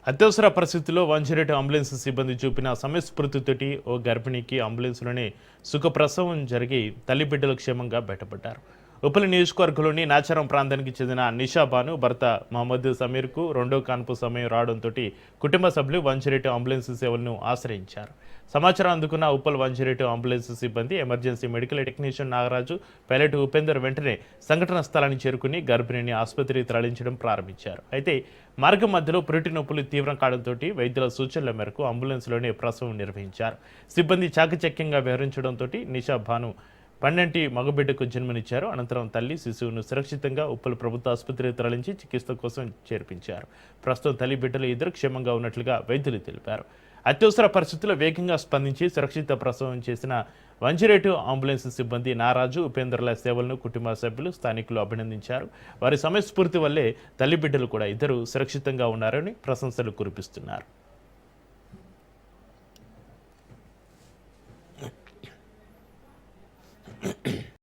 అత్యవసర పరిస్థితుల్లో 108 అంబులెన్స్ సిబ్బంది చూపిన సమయస్ఫూర్తితోటి ఓ గర్భిణికి అంబులెన్స్లోనే సుఖప్రసవం జరిగి తల్లి బిడ్డలు క్షేమంగా బయటపడ్డారు. ఉప్పల్ నియోజకవర్గంలోని నాచారం ప్రాంతానికి చెందిన నిషా బాను భర్త మహమ్మద్ సమీర్కు రెండో కాన్పు సమయం రావడంతో కుటుంబ సభ్యులు 108 అంబులెన్స్ సేవలను ఆశ్రయించారు. సమాచారం అందుకున్న ఉప్పల్ 108 అంబులెన్స్ సిబ్బంది emergency medical technician Nagaraju, pilot Upender వెంటనే సంఘటన స్థలానికి చేరుకుని గర్భిణిని ఆసుపత్రికి తరలించడం ప్రారంభించారు. అయితే మార్గం మధ్యలో పురిటి నొప్పులు తీవ్రం కావడంతో వైద్యుల సూచనల మేరకు అంబులెన్స్లోనే ప్రసవం నిర్వహించారు. సిబ్బంది చాకచక్యంగా వ్యవహరించడంతో నిషా భాను 12 మగబిడ్డకు జన్మనిచ్చారు. అనంతరం తల్లి శిశువును సురక్షితంగా ఉప్పల్ ప్రభుత్వ ఆసుపత్రికి తరలించి చికిత్స కోసం చేర్పించారు. ప్రస్తుతం తల్లి బిడ్డలు ఇద్దరు క్షేమంగా ఉన్నట్లుగా వైద్యులు తెలిపారు. అత్యవసర పరిస్థితుల్లో వేగంగా స్పందించి సురక్షిత ప్రసవం చేసిన 108 అంబులెన్స్ సిబ్బంది నారాజు, ఉపేందర్ల సేవలను కుటుంబ సభ్యులు, స్థానికులు అభినందించారు. వారి సమయస్ఫూర్తి వల్లే తల్లి బిడ్డలు కూడా ఇద్దరు సురక్షితంగా ఉన్నారని ప్రశంసలు కురిపిస్తున్నారు.